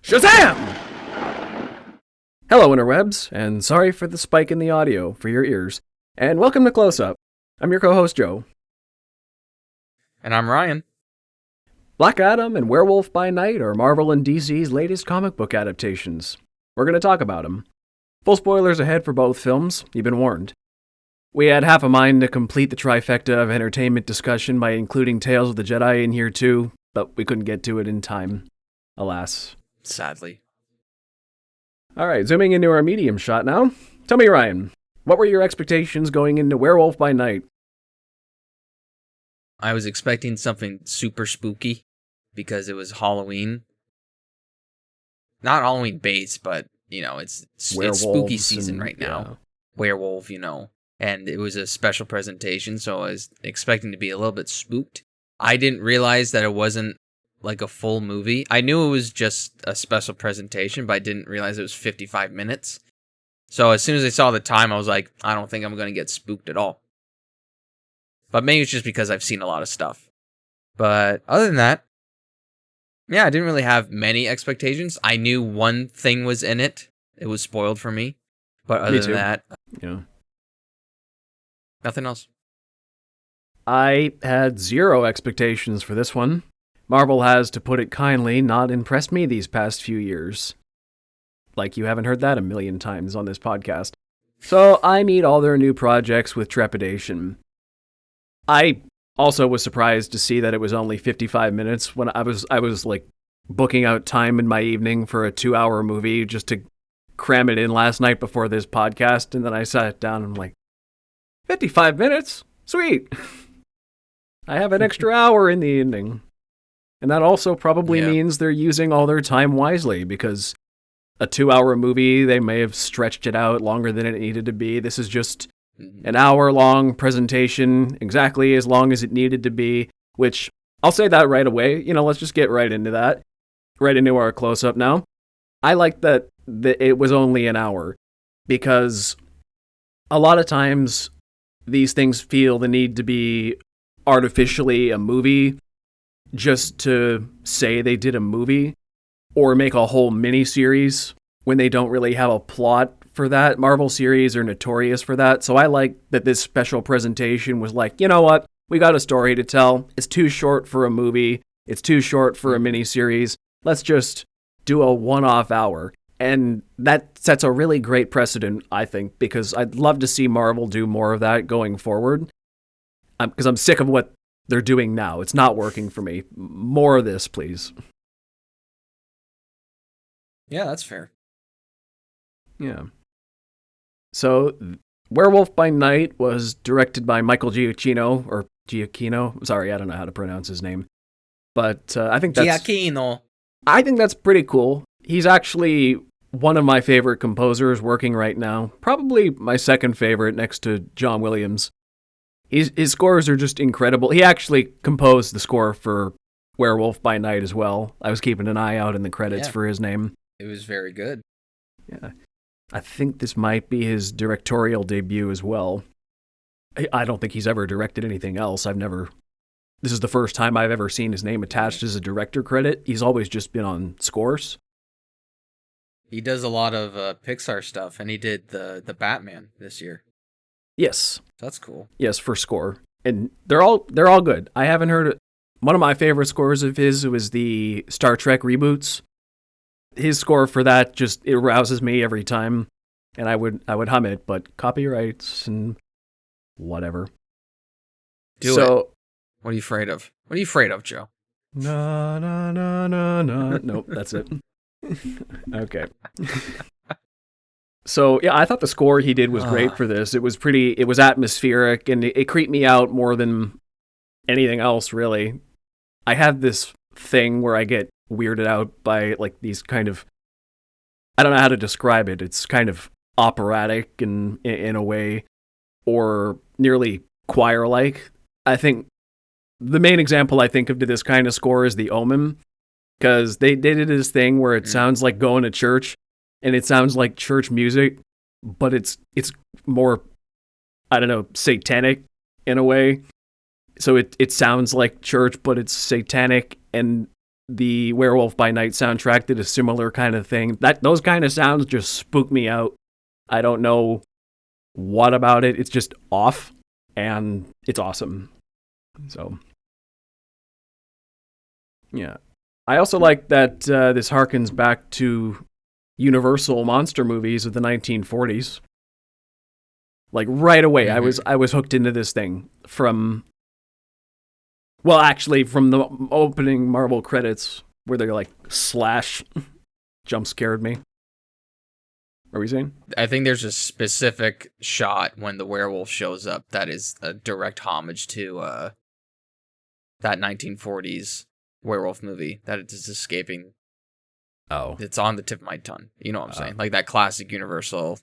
Shazam! Hello, interwebs, and sorry for the spike in the audio for your ears. And welcome to Close Up. I'm your co-host, Joe. And I'm Ryan. Black Adam and Werewolf by Night are Marvel and DC's latest comic book adaptations. We're going to talk about them. Full spoilers ahead for both films, you've been warned. We had half a mind to complete the trifecta of entertainment discussion by including Tales of the Jedi in here too, but we couldn't get to it in time. Alas. Sadly. Alright, zooming into our medium shot now. Tell me, Ryan, what were your expectations going into Werewolf by Night? I was expecting something super spooky because it was Halloween. Not Halloween based, but, it's spooky season right now. Yeah. Werewolf, And it was a special presentation, so I was expecting to be a little bit spooked. I didn't realize that it wasn't like a full movie. I knew it was just a special presentation, but I didn't realize it was 55 minutes. So as soon as I saw the time, I was like, I don't think I'm going to get spooked at all. But maybe it's just because I've seen a lot of stuff. But other than that, yeah, I didn't really have many expectations. I knew one thing was in it. It was spoiled for me. But other than that, nothing else. I had zero expectations for this one. Marvel has, to put it kindly, not impressed me these past few years. Like you haven't heard that a million times on this podcast. So I meet all their new projects with trepidation. I also was surprised to see that it was only 55 minutes when I was like booking out time in my evening for a 2-hour movie just to cram it in last night before this podcast, and then I sat down and I'm like, 55 minutes? Sweet! I have an extra hour in the evening. And that also probably means they're using all their time wisely, because a 2-hour movie, they may have stretched it out longer than it needed to be. This is just an hour-long presentation, exactly as long as it needed to be, which I'll say that right away. Let's just get right into that. Right into our close-up now. I like that it was only an hour, because a lot of times these things feel the need to be artificially a movie just to say they did a movie or make a whole mini-series when they don't really have a plot for that. Marvel series are notorious for that, so I like that this special presentation was like, you know what? We got a story to tell. It's too short for a movie. It's too short for a mini-series. Let's just do a one-off hour. And that sets a really great precedent, I think, because I'd love to see Marvel do more of that going forward. Because I'm sick of what they're doing now. It's not working for me. More of this, please. Yeah, that's fair. Yeah. So, Werewolf by Night was directed by Michael Giacchino. Sorry, I don't know how to pronounce his name. But I think that's... Giacchino. I think that's pretty cool. He's actually one of my favorite composers working right now. Probably my second favorite next to John Williams. His scores are just incredible. He actually composed the score for Werewolf by Night as well. I was keeping an eye out in the credits for his name. It was very good. Yeah. I think this might be his directorial debut as well. I don't think he's ever directed anything else. This is the first time I've ever seen his name attached as a director credit. He's always just been on scores. He does a lot of Pixar stuff, and he did the Batman this year. Yes. That's cool. Yes, for score. And they're all good. I haven't heard it. One of my favorite scores of his was the Star Trek reboots. His score for that it rouses me every time, and I would hum it, but copyrights and whatever. Do it. What are you afraid of? What are you afraid of, Joe? Na na na na na. Nope, that's it. Okay. So, yeah, I thought the score he did was great for this. It was atmospheric, and it creeped me out more than anything else, really. I have this thing where I get weirded out by, like, these kind of... I don't know how to describe it. It's kind of operatic in a way, or nearly choir-like. I think the main example I think of to this kind of score is The Omen, because they did this thing where it sounds like going to church, and it sounds like church music, but it's more, I don't know, satanic in a way. So it sounds like church, but it's satanic, and the Werewolf by Night soundtrack did a similar kind of thing. Those kind of sounds just spook me out. I don't know what about it. It's just off, and it's awesome. So, yeah. I also like that this harkens back to Universal monster movies of the 1940s. Like right away, Mm-hmm. I was hooked into this thing from the opening Marvel credits where they're like slash jump scared me. What are we saying? I think there's a specific shot when the werewolf shows up that is a direct homage to that 1940s werewolf movie that it is escaping. Oh. It's on the tip of my tongue. You know what I'm saying? Like that classic Universal.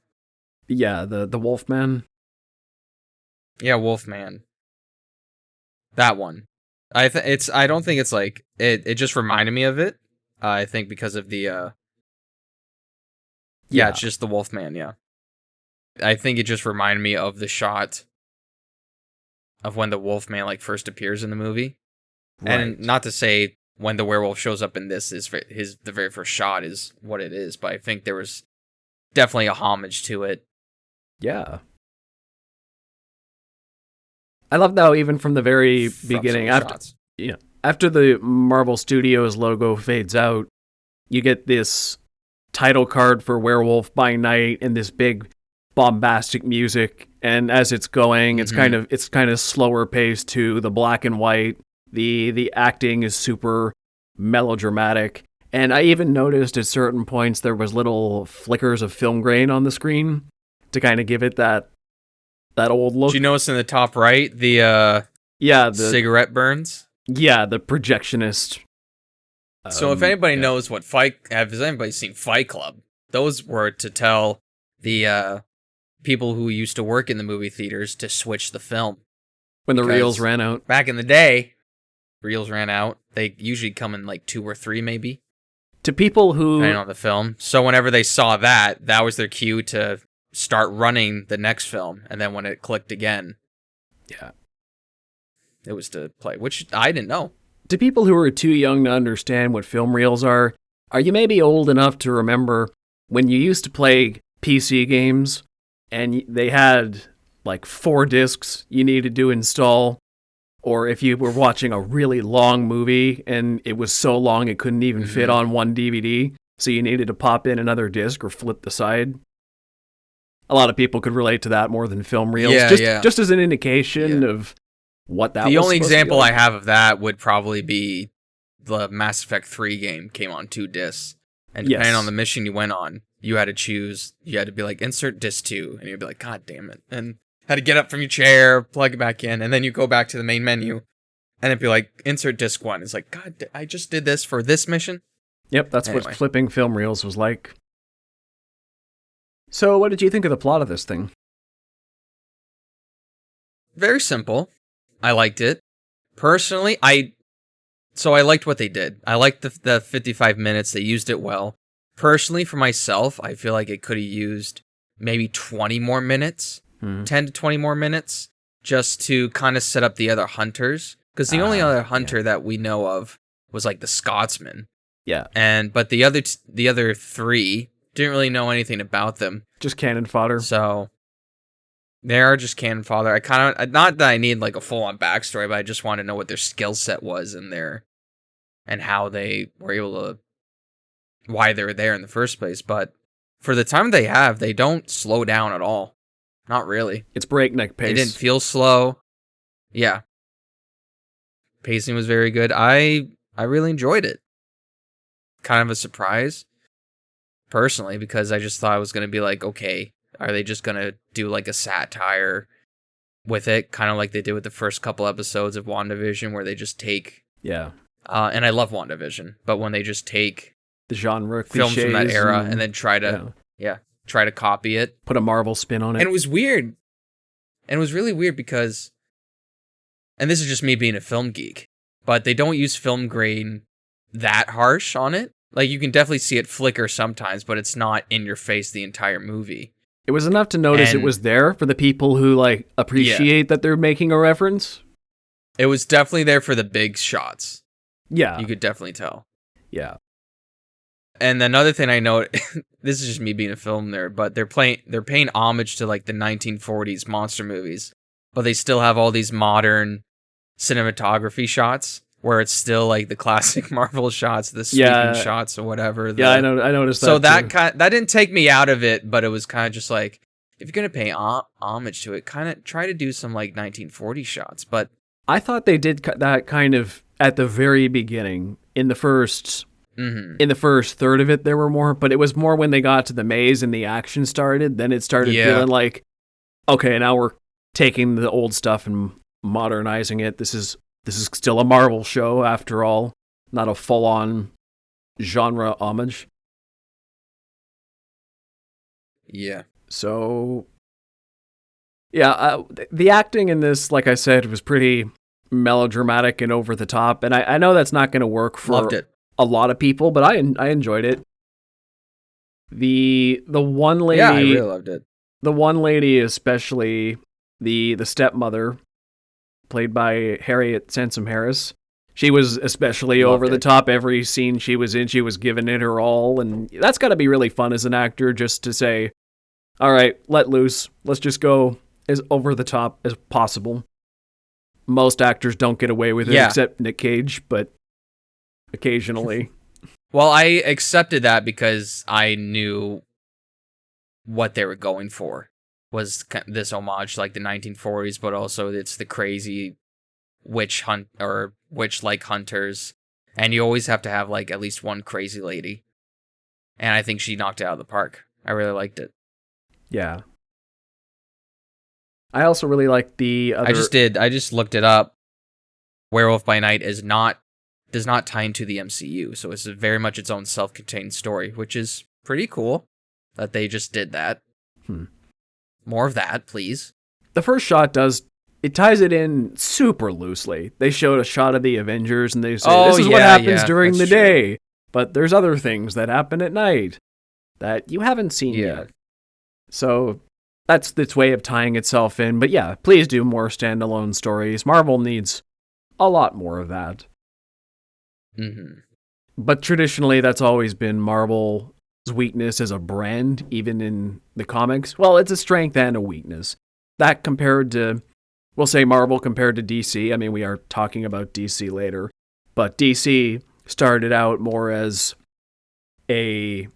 Yeah, the Wolfman. Yeah, Wolfman. That one. I don't think it's like it just reminded me of it. I think because of the yeah, it's just the Wolfman, yeah. I think it just reminded me of the shot of when the Wolfman like first appears in the movie. Right. And not to say when the werewolf shows up in this is the very first shot is what it is, but I think there was definitely a homage to it. Yeah. I love how even from the very beginning, after the Marvel Studios logo fades out, you get this title card for Werewolf by Night and this big bombastic music. And as it's going, it's kind of slower paced too. The black and white, the acting is super melodramatic. And I even noticed at certain points there was little flickers of film grain on the screen to kind of give it that old look. Did you notice in the top right the cigarette burns? Yeah, the projectionist. So if anybody knows what has anybody seen Fight Club? Those were to tell the people who used to work in the movie theaters to switch the film. When the reels ran out. Back in the day, reels ran out. They usually come in like 2 or 3 maybe. To people who... depending on the film. So whenever they saw that was their cue to start running the next film. And then when it clicked again... yeah, it was to play, which I didn't know. To people who are too young to understand what film reels are you maybe old enough to remember when you used to play PC games and they had like 4 discs you needed to install, or if you were watching a really long movie and it was so long it couldn't even fit on one DVD, so you needed to pop in another disc or flip the side? A lot of people could relate to that more than film reels. Just as an indication of what that was. The only example I have of that would probably be the Mass Effect 3 game came on 2 discs. And depending on the mission you went on, you had to choose, you had to be like, insert disc 2. And you'd be like, God damn it. And had to get up from your chair, plug it back in, and then you go back to the main menu. And it'd be like, insert disc 1. It's like, God, I just did this for this mission? Yep, that's what flipping film reels was like. So what did you think of the plot of this thing? Very simple. I liked it. Personally, I liked what they did. I liked the 55 minutes. They used it well. Personally, for myself, I feel like it could have used maybe 20 more minutes, 10 to 20 more minutes, just to kind of set up the other hunters. Because the only other hunter that we know of was like the Scotsman. Yeah. But the other 3 didn't really know anything about them. Just cannon fodder. So they are just cannon fodder. I kind of, not that I need like a full on backstory, but I just want to know what their skill set was and how they were able to, why they were there in the first place. But for the time they have, they don't slow down at all. Not really. It's breakneck pace. They didn't feel slow. Yeah. Pacing was very good. I really enjoyed it. Kind of a surprise, personally, because I just thought it was going to be like, okay, are they just going to do like a satire with it? Kind of like they did with the first couple episodes of WandaVision, where they just take... yeah. And I love WandaVision, but when they just take the genre films from that era and then try to copy it, put a Marvel spin on it. And it was weird. And it was really weird because, and this is just me being a film geek, but they don't use film grain that harsh on it. Like, you can definitely see it flicker sometimes, but it's not in your face the entire movie. It was enough to notice it was there for the people who like appreciate that they're making a reference. It was definitely there for the big shots. Yeah. You could definitely tell. Yeah. And another thing I know, this is just me being a film nerd, but they're paying homage to like the 1940s monster movies, but they still have all these modern cinematography shots where it's still like the classic Marvel shots, the sweeping shots or whatever. I noticed that. So that that didn't take me out of it, but it was kind of just like, if you're gonna pay homage to it, kind of try to do some like 1940 shots. But I thought they did that kind of at the very beginning in the first. Mm-hmm. In the first third of it, there were more, but it was more when they got to the maze and the action started. Then it started feeling like, okay, now we're taking the old stuff and modernizing it. This is still a Marvel show after all, not a full-on genre homage. Yeah. So, yeah, the acting in this, like I said, was pretty melodramatic and over the top, and I know that's not going to work for Loved it. A lot of people, but I enjoyed it. The one lady, yeah, I really loved it. The one lady, especially the stepmother, played by Harriet Sansom Harris, she was especially over the top. Every scene she was in, she was giving it her all, and that's got to be really fun as an actor, just to say, all right, let loose. Let's just go as over the top as possible. Most actors don't get away with it, except Nick Cage, but occasionally. Well, I accepted that because I knew what they were going for was this homage to like the 1940s, but also it's the crazy witch like hunters, and you always have to have like at least one crazy lady. And I think she knocked it out of the park. I really liked it. Yeah. I also really liked the other... I just looked it up. Werewolf by Night does not tie into the MCU, so it's very much its own self-contained story, which is pretty cool that they just did that. More of that, please. The first shot ties it in super loosely. They showed a shot of the Avengers, and they say, this is what happens during the day, but there's other things that happen at night that you haven't seen yet. So that's its way of tying itself in. But yeah, please do more standalone stories. Marvel needs a lot more of that. Mm-hmm. But traditionally, that's always been Marvel's weakness as a brand, even in the comics. Well, it's a strength and a weakness. That compared to, we'll say Marvel compared to DC. I mean, we are talking about DC later. But DC started out more as a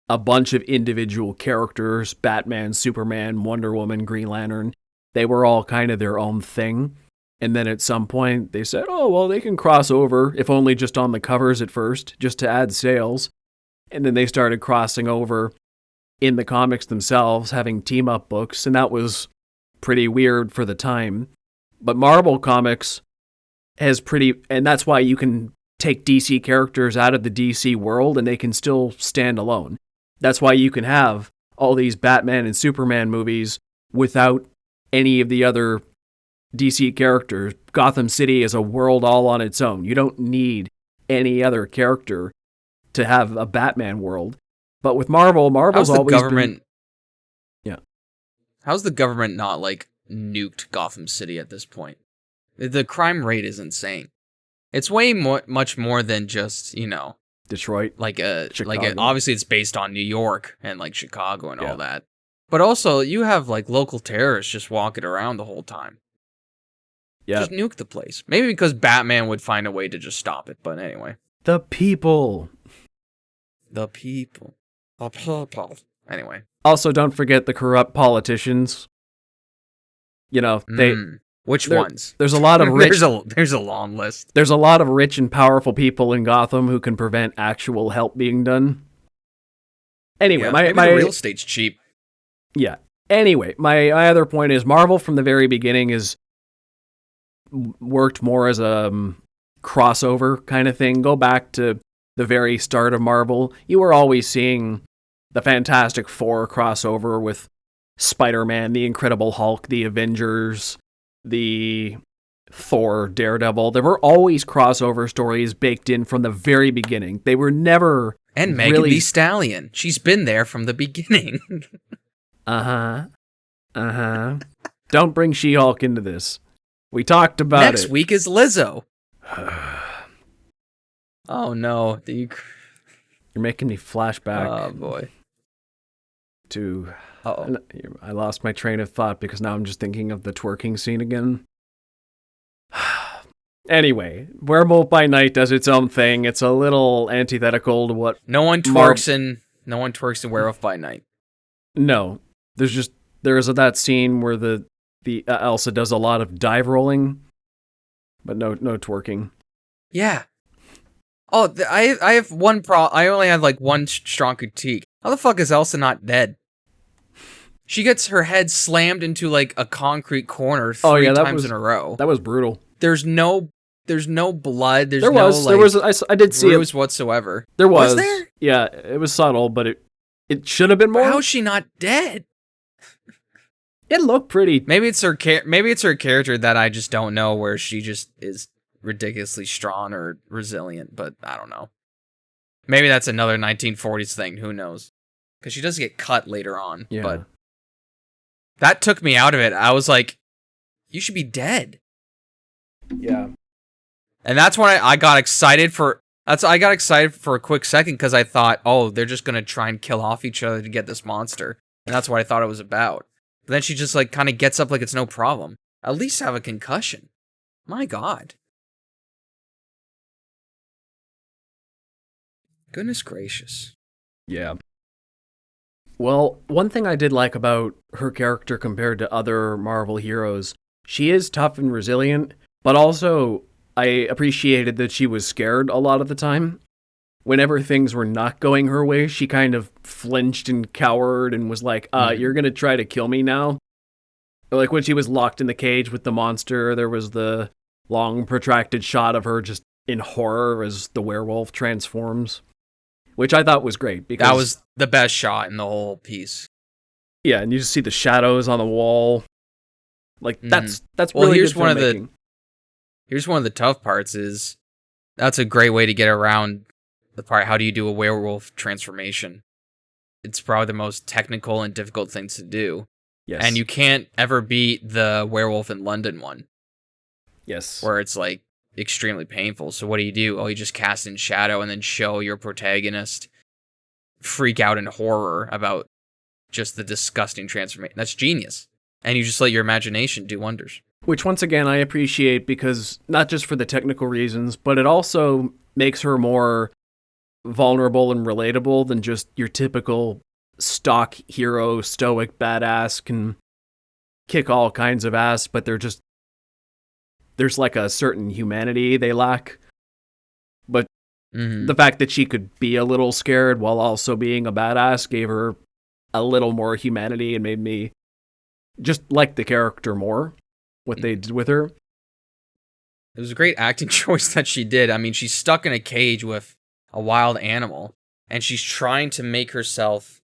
bunch of individual characters. Batman, Superman, Wonder Woman, Green Lantern. They were all kind of their own thing. And then at some point, they said, oh, well, they can cross over, if only just on the covers at first, just to add sales. And then they started crossing over in the comics themselves, having team-up books, and that was pretty weird for the time. But Marvel Comics and that's why you can take DC characters out of the DC world, and they can still stand alone. That's why you can have all these Batman and Superman movies without any of the other DC characters. Gotham City is a world all on its own. You don't need any other character to have a Batman world. But with Marvel's always been... Yeah. How's the government not, like, nuked Gotham City at this point? The crime rate is insane. It's way much more than just, Detroit. Obviously it's based on New York and, like, Chicago and all that. But also, you have, like, local terrorists just walking around the whole time. Yeah. Just nuke the place. Maybe because Batman would find a way to just stop it, but anyway. The people. Anyway. Also, don't forget the corrupt politicians. Which ones? There's a lot of rich... there's a long list. There's a lot of rich and powerful people in Gotham who can prevent actual help being done. Anyway, maybe the real estate's cheap. Yeah. Anyway, my other point is Marvel from the very beginning is worked more as a crossover kind of thing. Go back to the very start of Marvel. You were always seeing the Fantastic Four crossover with Spider-Man, the Incredible Hulk, the Avengers, the Thor, Daredevil. There were always crossover stories baked in from the very beginning. They were never And Megan Thee Stallion. She's been there from the beginning. Don't bring She-Hulk into this. We talked about Next week is Lizzo. Oh no, You're making me flashback. Oh boy. To Uh-oh. I lost my train of thought because now I'm just thinking of the twerking scene again. Anyway, Werewolf by Night does its own thing. It's a little antithetical to what no one twerks in Werewolf by Night. No, there's that scene where the Elsa does a lot of dive rolling, but no twerking. Yeah. Oh, I have one I only have like one strong critique. How the fuck is Elsa not dead? She gets her head slammed into like a concrete corner three times in a row. That was brutal. There's no blood. There was. I did see bruise whatsoever. There was. there? Yeah, it was subtle, but it should have been more. How is she not dead? It looked pretty. Maybe it's her character that I just don't know, where she just is ridiculously strong or resilient, but I don't know. Maybe that's another 1940s thing. Who knows? Because she does get cut later on. Yeah. But that took me out of it. I was like, you should be dead. Yeah. And that's when I got excited for... I got excited for a quick second because I thought, oh, they're just going to try and kill off each other to get this monster. And that's what I thought it was about. But then she just like kind of gets up like it's no problem. At least have a concussion. My God. Goodness gracious. Yeah. Well, one thing I did like about her character compared to other Marvel heroes, she is tough and resilient, but also I appreciated that she was scared a lot of the time. Whenever things were not going her way, she kind of flinched and cowered and was like, you're going to try to kill me now? Like when she was locked in the cage with the monster, there was the long protracted shot of her just in horror as the werewolf transforms, which I thought was great because that was the best shot in the whole piece. Yeah, and you just see the shadows on the wall. Like that's well, really here's good one of filmmaking. Here's one of the tough parts is that's a great way to get around the part, how do you do a werewolf transformation? It's probably the most technical and difficult things to do. Yes. And you can't ever beat the Werewolf in London one. Yes. Where it's like extremely painful. So what do? Oh, you just cast in shadow and then show your protagonist freak out in horror about just the disgusting transformation. That's genius. And you just let your imagination do wonders. Which once again I appreciate because not just for the technical reasons, but it also makes her more vulnerable and relatable than just your typical stock hero, stoic badass can kick all kinds of ass, but there's like a certain humanity they lack. But the fact that she could be a little scared while also being a badass gave her a little more humanity and made me just like the character more, what they did with her. It was a great acting choice that she did. I mean, she's stuck in a cage with a wild animal, and she's trying to make herself...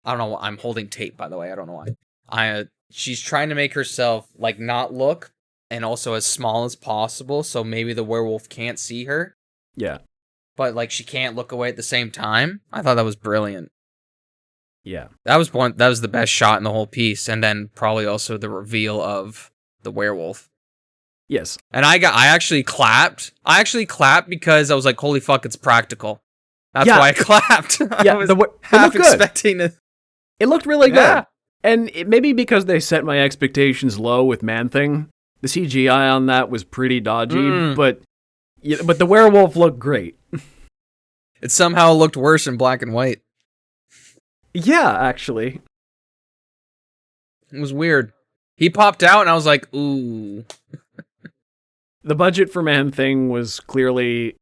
I don't know. I'm holding tape, by the way. I don't know why. She's trying to make herself like not look, and also as small as possible, so maybe the werewolf can't see her. Yeah, but like she can't look away at the same time. I thought that was brilliant. Yeah, that was the best shot in the whole piece, and then probably also the reveal of the werewolf. Yes, and I actually clapped. I actually clapped because I was like, "Holy fuck, it's practical." That's why I clapped. Yeah, I was half expecting it. It looked really good. And maybe because they set my expectations low with Man-Thing, the CGI on that was pretty dodgy, but the werewolf looked great. It somehow looked worse in black and white. Yeah, actually. It was weird. He popped out and I was like, ooh. The budget for Man-Thing was clearly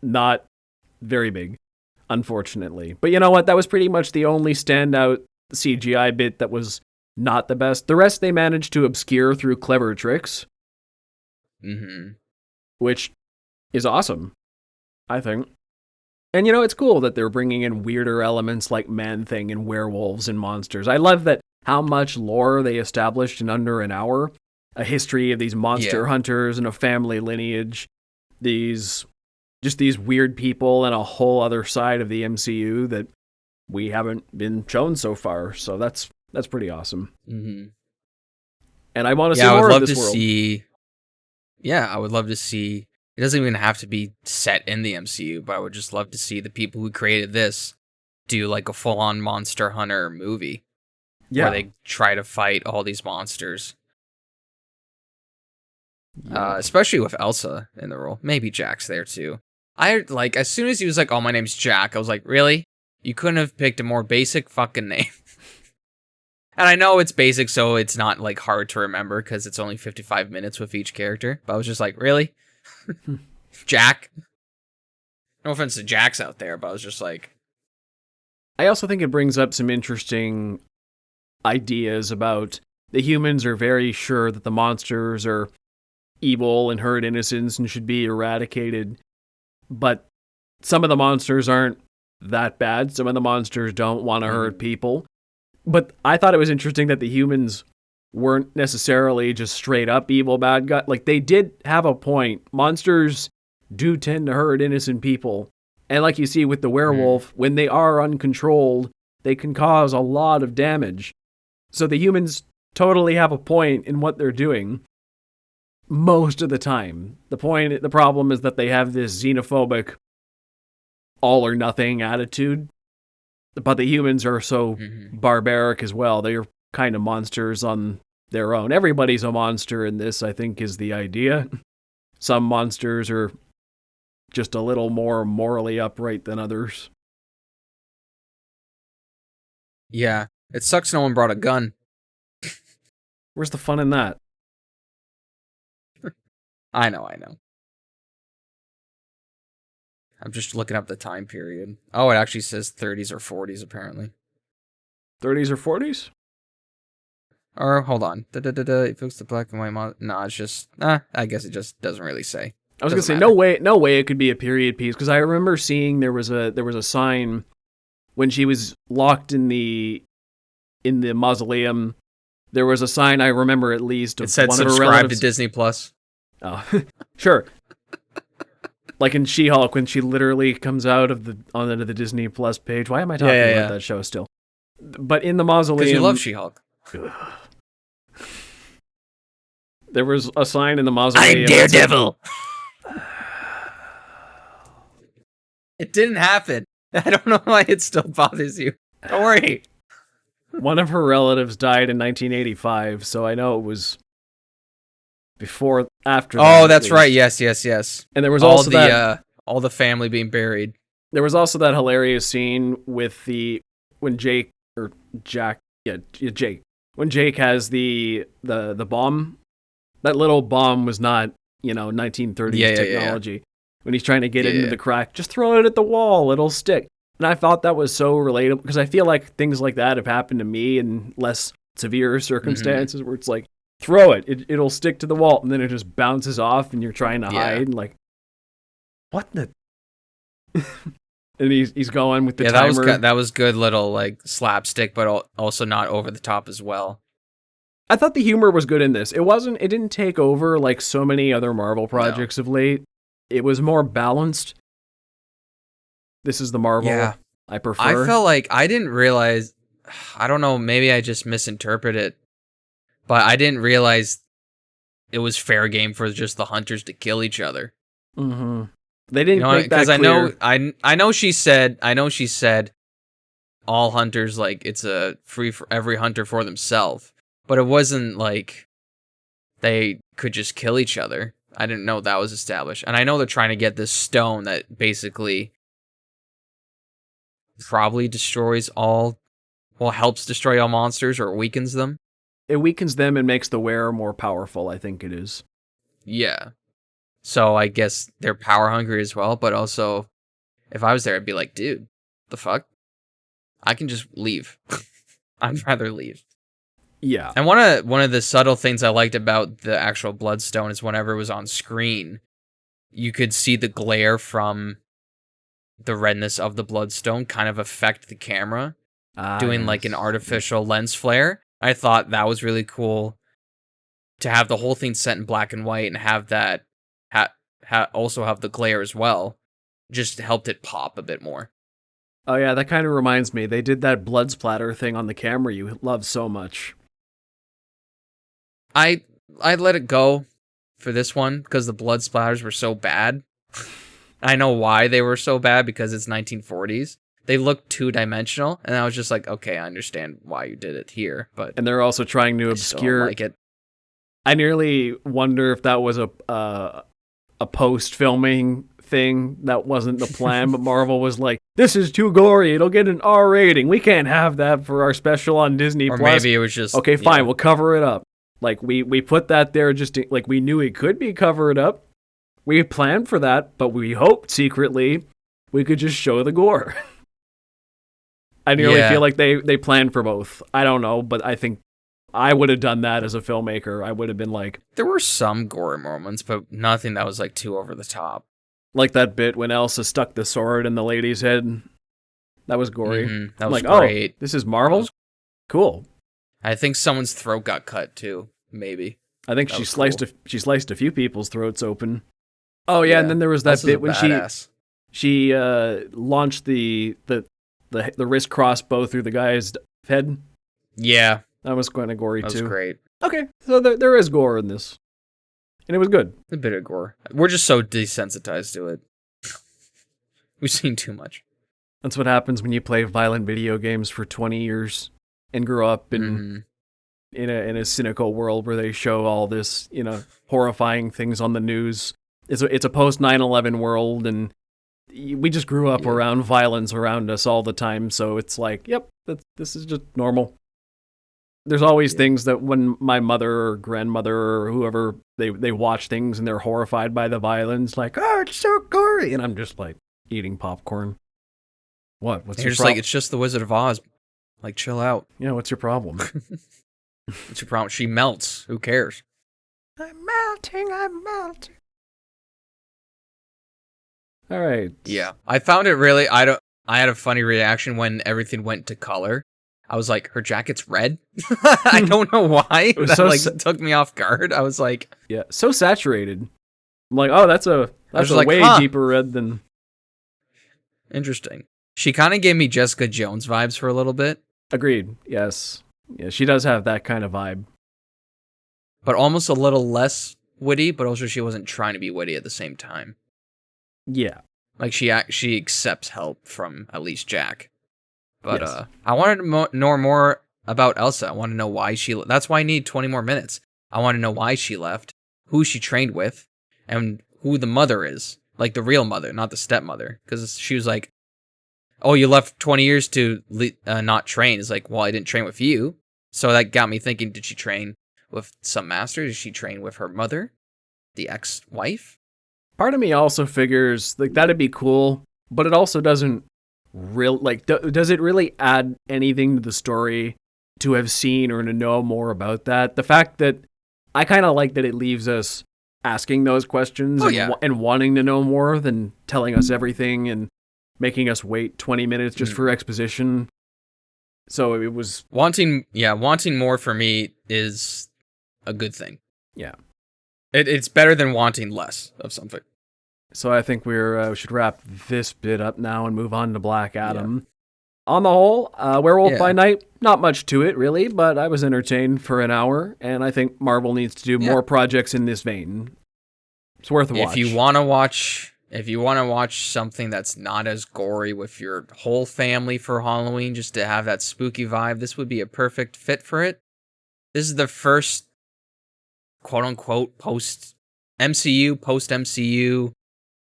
not very big, unfortunately. But you know what? That was pretty much the only standout CGI bit that was not the best. The rest they managed to obscure through clever tricks. Which is awesome, I think. And it's cool that they're bringing in weirder elements like Man-Thing and werewolves and monsters. I love that how much lore they established in under an hour. A history of these monster hunters and a family lineage. These weird people and a whole other side of the MCU that we haven't been shown so far. So that's pretty awesome. And I want to see more of this world. I would love to see It doesn't even have to be set in the MCU, but I would just love to see the people who created this do like a full-on Monster Hunter movie. Yeah. Where they try to fight all these monsters. Yeah. Especially with Elsa in the role. Maybe Jack's there too. As soon as he was like, oh, my name's Jack, I was like, really? You couldn't have picked a more basic fucking name. And I know it's basic, so it's not like hard to remember because it's only 55 minutes with each character. But I was just like, really? Jack? No offense to Jacks out there, but I was just like... I also think it brings up some interesting ideas about the humans are very sure that the monsters are evil and hurt innocents and should be eradicated. But some of the monsters aren't that bad. Some of the monsters don't want to hurt people. But I thought it was interesting that the humans weren't necessarily just straight up evil bad guys. Like, they did have a point. Monsters do tend to hurt innocent people. And like you see with the werewolf, when they are uncontrolled, they can cause a lot of damage. So the humans totally have a point in what they're doing most of the time. The problem is that they have this xenophobic all or nothing attitude. But the humans are so barbaric as well. They're kind of monsters on their own. Everybody's a monster in this, I think, is the idea. Some monsters are just a little more morally upright than others. Yeah. It sucks no one brought a gun. Where's the fun in that? I know. I'm just looking up the time period. Oh, it actually says 30s or 40s, apparently. 30s or 40s? Or, hold on. It fixed the black and white No, it's just... I guess it just doesn't really say. I was going to say, no way it could be a period piece, because I remember seeing there was a sign when she was locked in the mausoleum. There was a sign, I remember at least, of it said one of her subscribe relatives. to Disney Plus. Oh, sure. Like in She-Hulk, when she literally comes out of onto the Disney Plus page. Why am I talking about that show still? But in the mausoleum... Because you love She-Hulk. There was a sign in the mausoleum. I'm Daredevil! It didn't happen. I don't know why it still bothers you. Don't worry. One of her relatives died in 1985, so I know it was after. Oh, that's right. Yes. And there was also all the family being buried. There was also that hilarious scene with when Jake has the bomb. That little bomb was not 1930s technology. Yeah. When he's trying to get it into the crack, just throw it at the wall, it'll stick. And I thought that was so relatable, because I feel like things like that have happened to me in less severe circumstances, where it's like, throw it, it'll stick to the wall, and then it just bounces off, and you're trying to hide, and like, what the... And he's going with the timer. That was good little like slapstick, but also not over the top as well. I thought the humor was good in this. It didn't take over like so many other Marvel projects of late. It was more balanced. This is the Marvel I prefer. I felt like I didn't realize, I don't know, maybe I just misinterpreted it, but I didn't realize it was fair game for just the hunters to kill each other. Mm-hmm. They didn't make that clear. I know she said all hunters, like, it's a free for every hunter for themselves, but it wasn't like they could just kill each other. I didn't know that was established. And I know they're trying to get this stone that basically probably helps destroy all monsters or weakens them. It weakens them and makes the wearer more powerful, I think it is. Yeah. So I guess they're power hungry as well, but also if I was there, I'd be like, dude, the fuck? I can just leave. I'd rather leave. Yeah. And one of the subtle things I liked about the actual Bloodstone is whenever it was on screen, you could see the glare from the redness of the Bloodstone kind of affect the camera, doing like an artificial lens flare. I thought that was really cool to have the whole thing set in black and white and have that also have the glare as well. Just helped it pop a bit more. Oh yeah, that kind of reminds me. They did that blood splatter thing on the camera you love so much. I let it go. for this one because the blood splatters were so bad. I know why they were so bad because it's 1940s. They look two-dimensional, and I was just like, okay, I understand why you did it here, but and they're also trying to obscure. Like it. I nearly wonder if that was a post-filming thing that wasn't the plan, but Marvel was like, "This is too gory; it'll get an R rating. We can't have that for our special on Disney Or Plus." maybe it was just okay, fine, we'll cover it up. Like we put that there just to, like we knew it could be covered up. We planned for that, but we hoped secretly we could just show the gore. I nearly feel like they planned for both. I don't know, but I think I would have done that as a filmmaker. I would have been like... There were some gore moments, but nothing that was like too over the top. Like that bit when Elsa stuck the sword in the lady's head. That was gory. Mm-hmm. That was like, great. Oh, this is Marvel? Cool. I think someone's throat got cut too, maybe. I think she sliced a few people's throats open. Oh yeah, and then there was that bit when she launched the wrist crossbow through the guy's head. Yeah, that was kind of gory too. That was great. Okay, so there is gore in this, and it was good. A bit of gore. We're just so desensitized to it. We've seen too much. That's what happens when you play violent video games for 20 years and grow up in a cynical world where they show all this, horrifying things on the news. It's a post 9/11 world, and we just grew up around violence around us all the time. So it's like, yep, this is just normal. There's always things that when my mother or grandmother or whoever they watch things and they're horrified by the violence, like, oh, it's so gory, and I'm just like eating popcorn. What? What's your problem? Like, it's just the Wizard of Oz. Like, chill out. Yeah, what's your problem? What's your problem? She melts. Who cares? I'm melting. All right. Yeah. I found it really, I had a funny reaction when everything went to color. I was like, her jacket's red? I don't know why. That took me off guard. I was like... Yeah, so saturated. I'm like, oh, that's a way deeper red than... Interesting. She kind of gave me Jessica Jones vibes for a little bit. Agreed, yes. Yeah, she does have that kind of vibe. But almost a little less witty, but also she wasn't trying to be witty at the same time. Yeah. Like, she accepts help from at least Jack. But yes. I wanted to know more about Elsa. I want to know why that's why I need 20 more minutes. I want to know why she left, who she trained with, and who the mother is. Like, the real mother, not the stepmother. Because she was like, oh, you left 20 years to not train. It's like, well, I didn't train with you. So that got me thinking, did she train with some master? Did she train with her mother, the ex-wife? Part of me also figures, like, that'd be cool, but it also doesn't does it really add anything to the story to have seen or to know more about that? The fact that I kind of like that it leaves us asking those questions and wanting to know more than telling us everything and making us wait 20 minutes just for exposition. So it was... Wanting more for me is a good thing. Yeah. It's better than wanting less of something. So I think we should wrap this bit up now and move on to Black Adam. Yeah. On the whole, Werewolf by Night, not much to it really, but I was entertained for an hour, and I think Marvel needs to do more projects in this vein. It's worth a watch. If you want to watch something that's not as gory with your whole family for Halloween, just to have that spooky vibe, this would be a perfect fit for it. This is the first quote-unquote post-MCU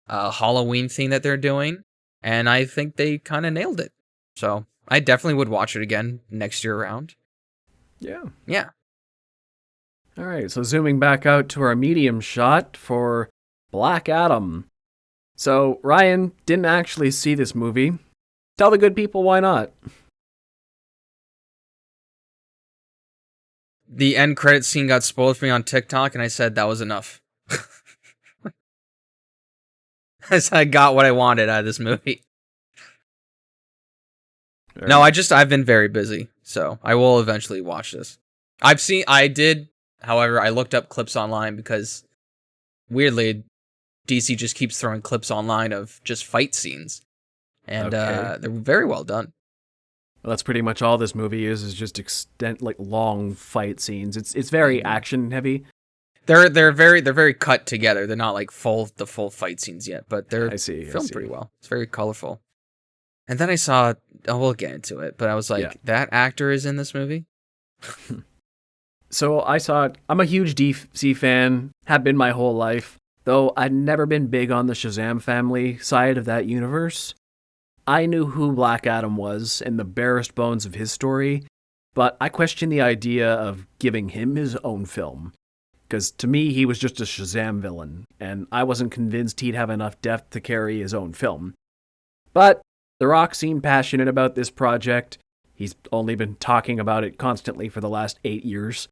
Halloween thing that they're doing, and I think they kind of nailed it. So I definitely would watch it again next year around. Yeah. All right, so zooming back out to our medium shot for Black Adam. So Ryan didn't actually see this movie. Tell the good people why not. The end credit scene got spoiled for me on TikTok, and I said that was enough. I got what I wanted out of this movie. Right. No, I've been very busy, so I will eventually watch this. However, I looked up clips online because, weirdly, DC just keeps throwing clips online of just fight scenes, and they're very well done. Well, that's pretty much all this movie is just long fight scenes. It's very action heavy. They're very cut together. They're not like the full fight scenes yet, but they're filmed pretty well. It's very colorful. And then I saw, we'll get into it, but I was like, that actor is in this movie? So I saw it. I'm a huge DC fan, have been my whole life, though I'd never been big on the Shazam family side of that universe. I knew who Black Adam was and the barest bones of his story, but I questioned the idea of giving him his own film. Because to me, he was just a Shazam villain, and I wasn't convinced he'd have enough depth to carry his own film. But The Rock seemed passionate about this project. He's only been talking about it constantly for the last 8 years.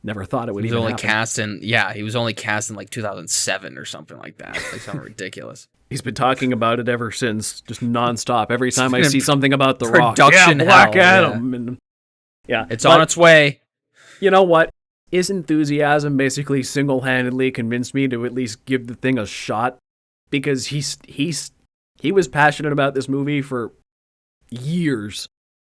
Never thought it would even happen. He was only cast in like 2007 or something like that. Like something ridiculous. He's been talking about it ever since, just nonstop. Every time I see something about The Rock, Black Adam. And, it's on its way. You know what? His enthusiasm basically single-handedly convinced me to at least give the thing a shot, because he was passionate about this movie for years,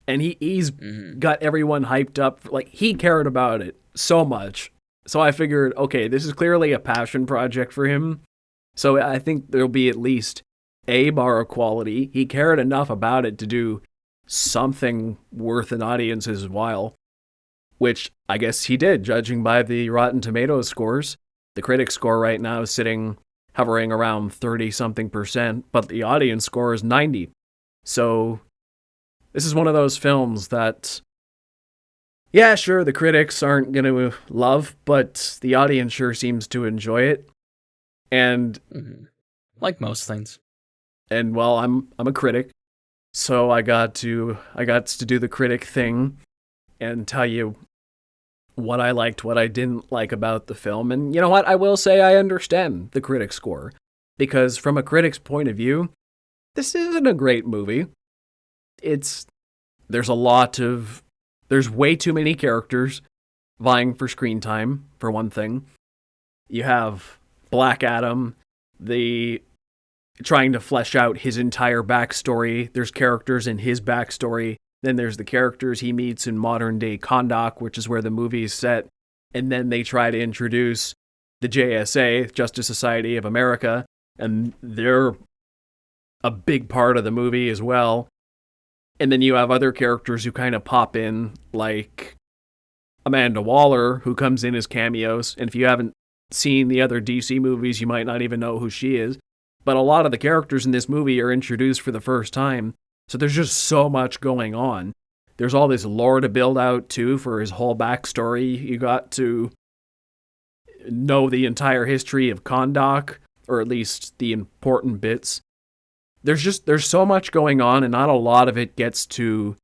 and he's got everyone hyped up. Like, he cared about it so much. So I figured, okay, this is clearly a passion project for him. So I think there'll be at least a bar of quality. He cared enough about it to do something worth an audience's while, which I guess he did, judging by the Rotten Tomatoes scores. The critic score right now is hovering around 30-something%, but the audience score is 90. So this is one of those films that, yeah, sure, the critics aren't going to love, but the audience sure seems to enjoy it. And like most things. And well, I'm a critic, so I got to do the critic thing and tell you what I liked, what I didn't like about the film. And you know what? I will say I understand the critic score, because from a critic's point of view, this isn't a great movie. There's way too many characters vying for screen time, for one thing. You have Black Adam, trying to flesh out his entire backstory. There's characters in his backstory. Then there's the characters he meets in modern-day Kahndaq, which is where the movie is set. And then they try to introduce the JSA, Justice Society of America, and they're a big part of the movie as well. And then you have other characters who kind of pop in, like Amanda Waller, who comes in as cameos. And if you haven't seen the other DC movies, you might not even know who she is. But a lot of the characters in this movie are introduced for the first time. So there's just so much going on. There's all this lore to build out, too, for his whole backstory. You got to know the entire history of Kahndaq, or at least the important bits. There's so much going on, and not a lot of it gets to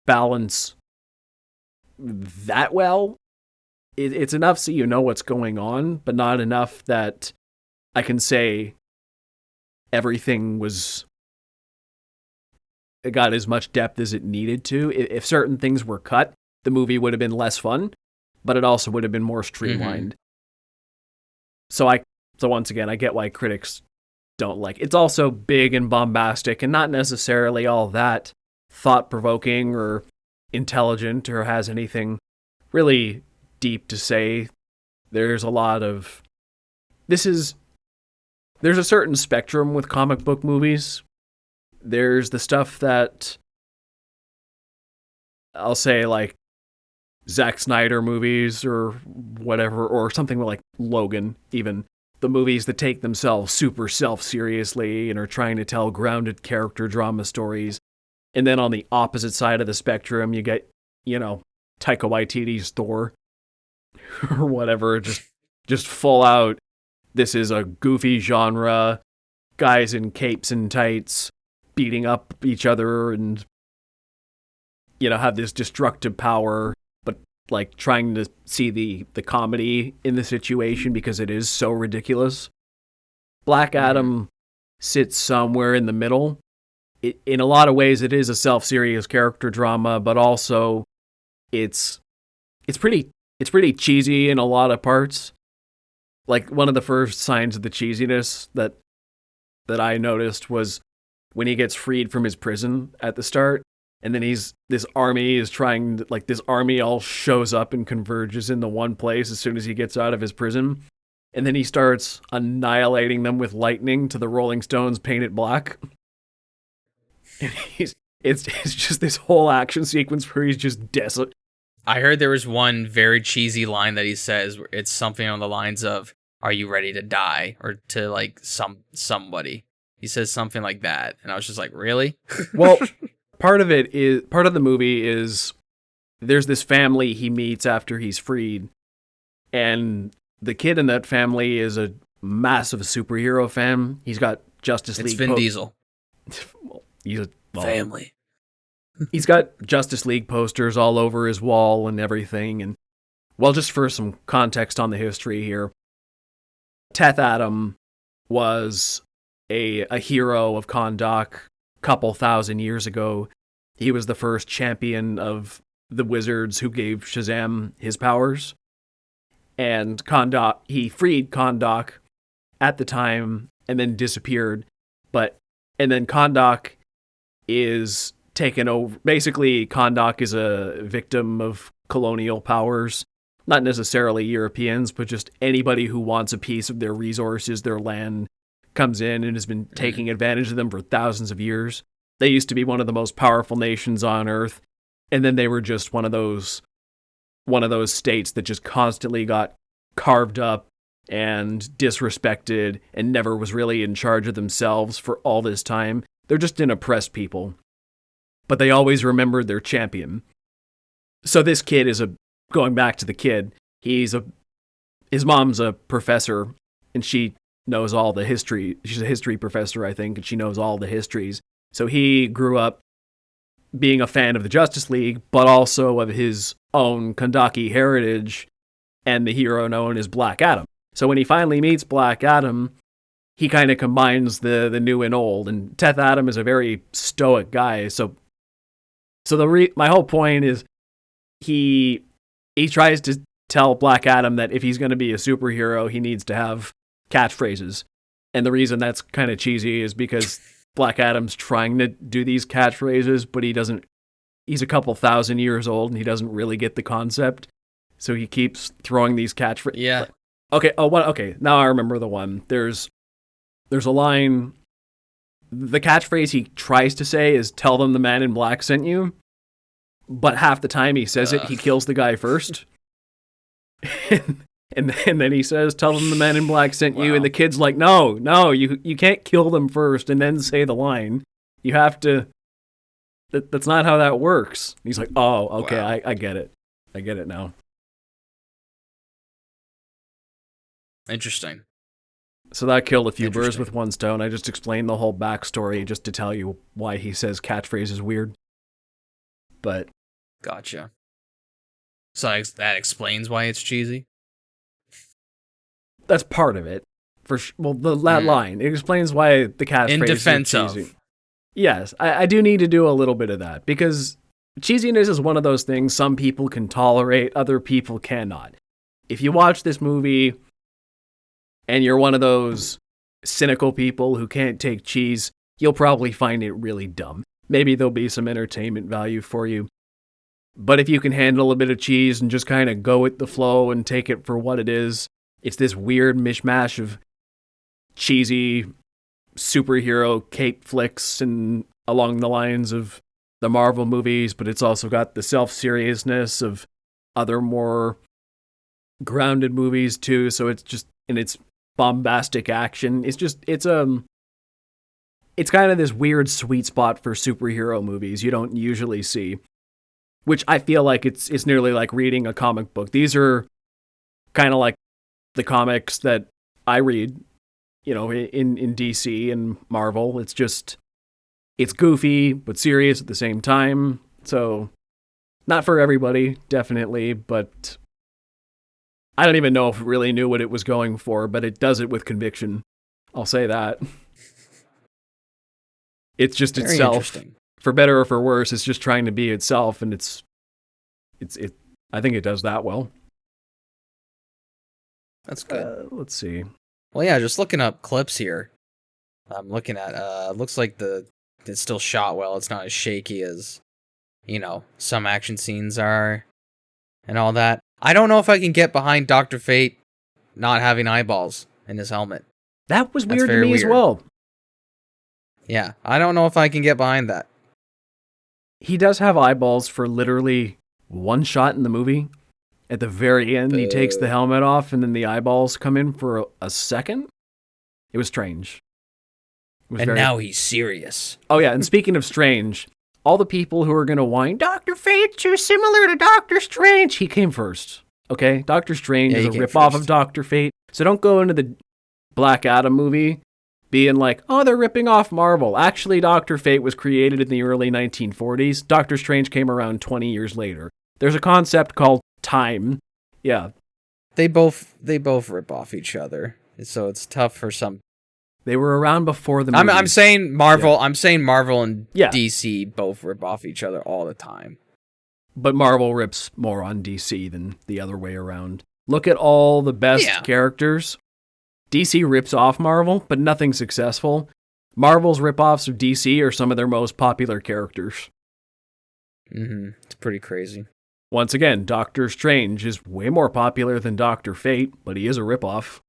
balance that well. It's enough so you know what's going on, but not enough that I can say everything it got as much depth as it needed to. If certain things were cut, the movie would have been less fun, but it also would have been more streamlined. So once again, I get why critics don't like it. It's also big and bombastic and not necessarily all that thought-provoking or intelligent or has anything really deep to say. There's a certain spectrum with comic book movies. There's the stuff that I'll say, like Zack Snyder movies or whatever, or something like Logan, even. The movies that take themselves super self-seriously and are trying to tell grounded character drama stories. And then on the opposite side of the spectrum, you get, Taika Waititi's Thor or whatever, just full out. This is a goofy genre, guys in capes and tights beating up each other and, have this destructive power, but like trying to see the comedy in the situation because it is so ridiculous. Black Adam sits somewhere in the middle. In a lot of ways, it is a self-serious character drama, but also it's pretty cheesy in a lot of parts. Like, one of the first signs of the cheesiness that I noticed was when he gets freed from his prison at the start, And then this army all shows up and converges into one place as soon as he gets out of his prison. And then he starts annihilating them with lightning to the Rolling Stones' Paint It Black. And it's just this whole action sequence where he's just desolate. I heard there was one very cheesy line that he says. It's something on the lines of, "Are you ready to die?" Or to like somebody. He says something like that. And I was just like, really? Well, part of the movie is there's this family he meets after he's freed. And the kid in that family is a massive superhero fan. He's got Justice League. It's Vin Diesel. Family. He's got Justice League posters all over his wall and everything. And well, just for some context on the history here, Teth Adam was a hero of Kahndaq a couple thousand years ago. He was the first champion of the wizards who gave Shazam his powers. And he freed Kahndaq at the time and then disappeared. And then Kahndaq is taken over. Basically, Kahndaq is a victim of colonial powers. Not necessarily Europeans, but just anybody who wants a piece of their resources, their land, comes in and has been taking advantage of them for thousands of years. They used to be one of the most powerful nations on Earth, and then they were just one of those states that just constantly got carved up and disrespected and never was really in charge of themselves for all this time. They're just an oppressed people. But they always remembered their champion. So this kid going back to the kid, his mom's a professor, and she knows all the history. She's a history professor, I think, and she knows all the histories. So he grew up being a fan of the Justice League, but also of his own Kahndaqi heritage and the hero known as Black Adam. So when he finally meets Black Adam, he kind of combines the new and old. And Teth Adam is a very stoic guy. So my whole point is he tries to tell Black Adam that if he's going to be a superhero, he needs to have catchphrases. And the reason that's kind of cheesy is because Black Adam's trying to do these catchphrases, but he's a couple thousand years old and he doesn't really get the concept. So he keeps throwing these catchphrases. Yeah. Okay. Okay. Now I remember the one. There's a line. The catchphrase he tries to say is "Tell them the man in black sent you," but half the time he says it, he kills the guy first. And then he says, "Tell them the man in black sent you," and the kid's like, No, you can't kill them first and then say the line. You have to. That's not how that works. And he's like, "Oh, okay, wow. I get it. I get it now." Interesting. So that killed a few birds with one stone. I just explained the whole backstory just to tell you why he says catchphrases weird. But gotcha. So that explains why it's cheesy? That's part of it. That line. It explains why the catchphrase in defense is cheesy. Of. Yes, I do need to do a little bit of that, because cheesiness is one of those things some people can tolerate, other people cannot. If you watch this movie and you're one of those cynical people who can't take cheese, you'll probably find it really dumb. Maybe there'll be some entertainment value for you. But if you can handle a bit of cheese and just kind of go with the flow and take it for what it is, it's this weird mishmash of cheesy superhero cape flicks and along the lines of the Marvel movies, but it's also got the self-seriousness of other more grounded movies too. So it's just, and it's bombastic action. It's kind of this weird sweet spot for superhero movies you don't usually see, which I feel like it's nearly like reading a comic book. These are kind of like the comics that I read, in DC and Marvel. It's goofy, but serious at the same time. So not for everybody, definitely, but I don't even know if it really knew what it was going for, but it does it with conviction. I'll say that. It's just very itself. For better or for worse, it's just trying to be itself, and I think it does that well. That's good. Let's see. Well, yeah, just looking up clips here. I'm looking at looks like it's still shot well. It's not as shaky as some action scenes are and all that. I don't know if I can get behind Dr. Fate not having eyeballs in his helmet. That was weird to me as well. Yeah, I don't know if I can get behind that. He does have eyeballs for literally one shot in the movie. At the very end, he takes the helmet off, and then the eyeballs come in for a second. It was strange. Now he's serious. Oh, yeah, and speaking of strange, all the people who are going to whine, Dr. Fate's too similar to Doctor Strange, he came first. Okay? Doctor Strange is a ripoff of Dr. Fate, so don't go into the Black Adam movie being like, oh, they're ripping off Marvel. Actually, Dr. Fate was created in the early 1940s. Doctor Strange came around 20 years later. There's a concept called time. Yeah. They both rip off each other. So it's tough for some. They were around before the movie. I'm saying Marvel. Yeah. I'm saying Marvel and yeah. DC both rip off each other all the time. But Marvel rips more on DC than the other way around. Look at all the best characters. DC rips off Marvel, but nothing successful. Marvel's ripoffs of DC are some of their most popular characters. It's pretty crazy. Once again, Doctor Strange is way more popular than Dr. Fate, but he is a ripoff.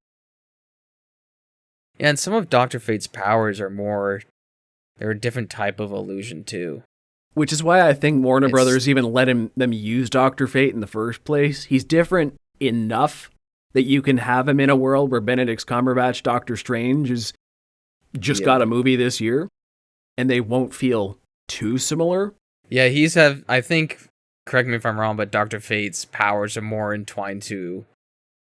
Yeah, and some of Dr. Fate's powers they're a different type of illusion too. Which is why I think Warner Brothers even let them use Dr. Fate in the first place. He's different enough that you can have him in a world where Benedict Cumberbatch Doctor Strange is just got a movie this year, and they won't feel too similar. Yeah, I think, correct me if I'm wrong, but Dr. Fate's powers are more entwined to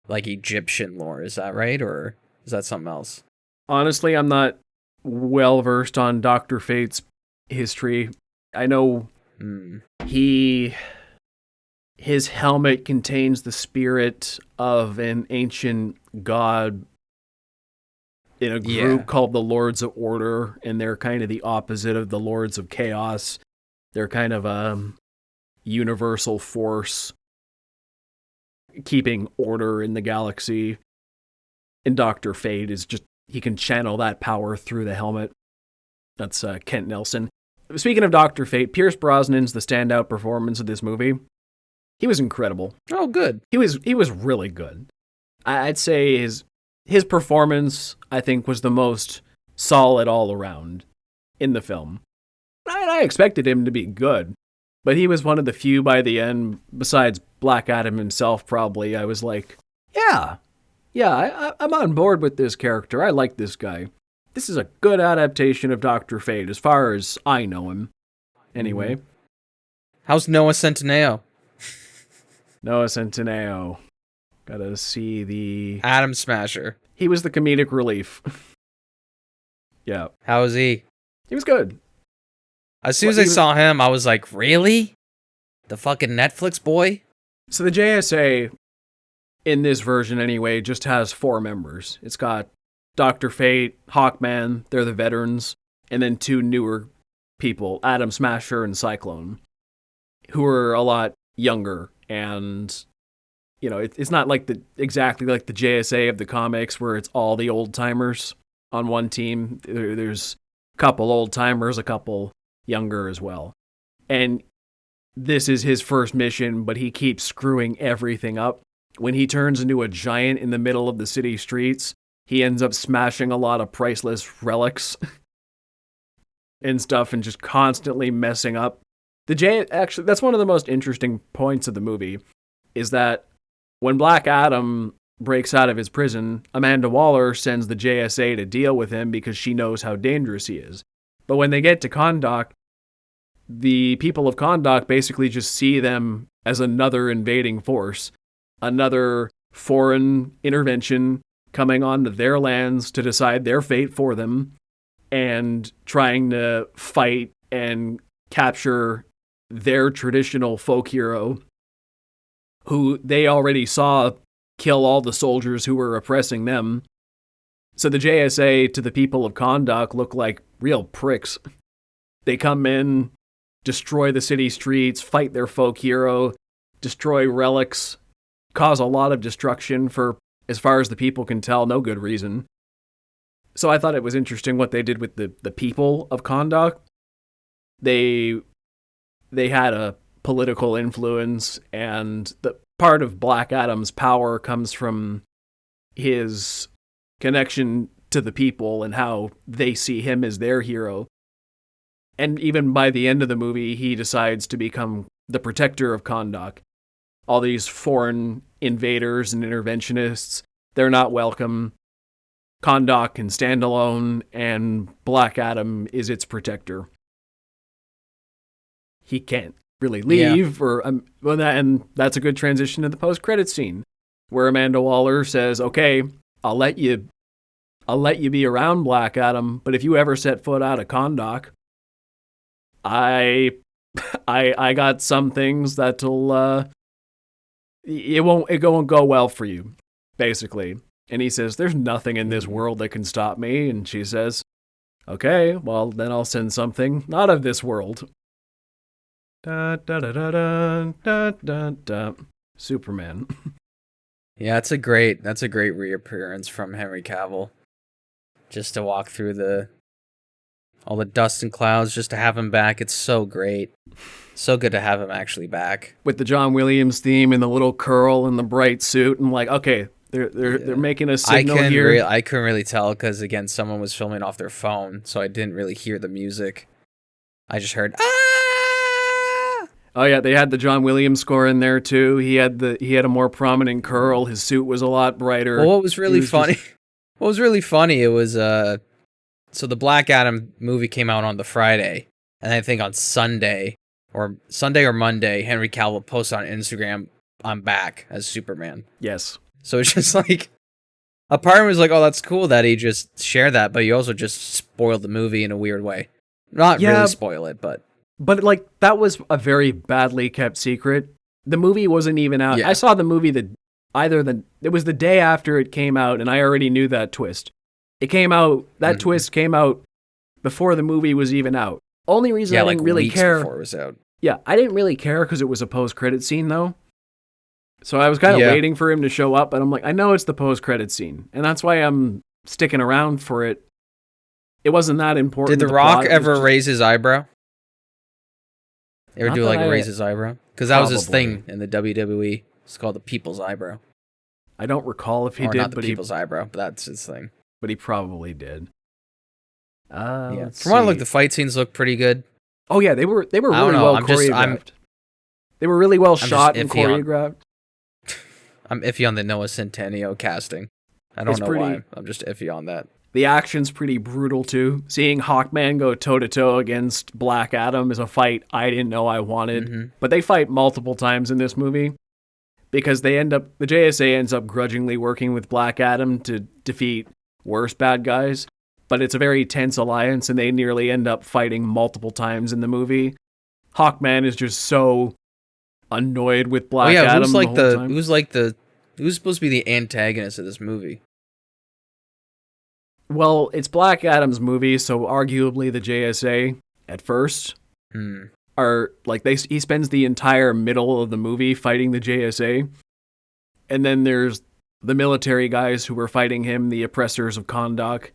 like Egyptian lore. Is that right? Or is that something else? Honestly, I'm not well versed on Dr. Fate's history. I know his helmet contains the spirit of an ancient god in a group called the Lords of Order, and they're kind of the opposite of the Lords of Chaos. They're kind of a universal force keeping order in the galaxy. And Dr. Fate is just, he can channel that power through the helmet. That's Kent Nelson. Speaking of Dr. Fate, Pierce Brosnan's the standout performance of this movie. He was incredible. Oh, good. He was really good. I'd say his performance, I think, was the most solid all around in the film. I expected him to be good, but he was one of the few by the end, besides Black Adam himself probably. I was like, I'm on board with this character. I like this guy. This is a good adaptation of Dr. Fate, as far as I know him. Anyway. How's Noah Centineo? Noah Centineo. Gotta see the... Atom Smasher. He was the comedic relief. Yeah. How was he? He was good. As soon as I saw him, I was like, really? The fucking Netflix boy? So the JSA, in this version anyway, just has 4 members. It's got Dr. Fate, Hawkman, they're the veterans, and then 2 newer people, Atom Smasher and Cyclone, who are a lot younger. And, it's not like exactly like the JSA of the comics where it's all the old timers on one team. There's a couple old timers, a couple younger as well. And this is his first mission, but he keeps screwing everything up. When he turns into a giant in the middle of the city streets, he ends up smashing a lot of priceless relics and stuff and just constantly messing up. Actually, that's one of the most interesting points of the movie, is that when Black Adam breaks out of his prison, Amanda Waller sends the JSA to deal with him because she knows how dangerous he is. But when they get to Kahndaq, the people of Kahndaq basically just see them as another invading force, another foreign intervention coming onto their lands to decide their fate for them, and trying to fight and capture their traditional folk hero, who they already saw kill all the soldiers who were oppressing them. So the JSA to the people of Kahndaq look like real pricks. They come in, destroy the city streets, fight their folk hero, destroy relics, cause a lot of destruction for, as far as the people can tell, no good reason. So I thought it was interesting what they did with the people of Kahndaq. They they had a political influence, and the part of Black Adam's power comes from his connection to the people and how they see him as their hero. And even by the end of the movie, he decides to become the protector of Kahndaq. All these foreign invaders and interventionists, they're not welcome. Kahndaq can stand alone, and Black Adam is its protector. He can't really leave, and that's a good transition to the post-credit scene, where Amanda Waller says, "Okay, I'll let you be around Black Adam, but if you ever set foot out of Kahndaq, I got some things that'll it won't go well for you," basically. And he says, "There's nothing in this world that can stop me." And she says, "Okay, well then I'll send something not of this world." Da da da da da da da da. Superman. Yeah, that's a great reappearance from Henry Cavill. Just to walk through all the dust and clouds, just to have him back. It's so great. So good to have him actually back. With the John Williams theme and the little curl and the bright suit, and like, okay, they're making a signal here. I couldn't really tell because, again, someone was filming off their phone, so I didn't really hear the music. I just heard, ah! Oh yeah, they had the John Williams score in there too. He had a more prominent curl. His suit was a lot brighter. Well, what was really funny? What was really funny? It was so the Black Adam movie came out on the Friday, and I think on Sunday or Monday, Henry Cavill posted on Instagram, "I'm back as Superman." Yes. So it's just like, a part of me was like, "Oh, that's cool that he just shared that," but you also just spoiled the movie in a weird way. Not really spoil it, but like that was a very badly kept secret. The movie wasn't even out. Yeah. I saw the movie it was the day after it came out, and I already knew that twist. It came out. That twist came out before the movie was even out. Only reason I didn't really care before it was out. Yeah, I didn't really care because it was a post-credit scene, though. So I was kind of waiting for him to show up, and I'm like, I know it's the post-credit scene, and that's why I'm sticking around for it. It wasn't that important. Did The Rock ever raise his eyebrow? Ever do raise his eyebrow? Because that was his thing in the WWE. It's called the People's Eyebrow. I don't recall if he did, not the People's Eyebrow, but that's his thing. But he probably did. From what I look, the fight scenes look pretty good. Oh yeah, they were really well choreographed. They were really well shot and choreographed. I'm iffy on the Noah Centineo casting. I don't know why. I'm just iffy on that. The action's pretty brutal too. Seeing Hawkman go toe-to-toe against Black Adam is a fight I didn't know I wanted. Mm-hmm. But they fight multiple times in this movie because the JSA ends up grudgingly working with Black Adam to defeat worse bad guys. But it's a very tense alliance, and they nearly end up fighting multiple times in the movie. Hawkman is just so annoyed with Black Adam. Who's supposed to be the antagonist of this movie? Well, it's Black Adam's movie, so arguably the JSA at first are like he spends the entire middle of the movie fighting the JSA, and then there's the military guys who were fighting him, the oppressors of Kahndaq,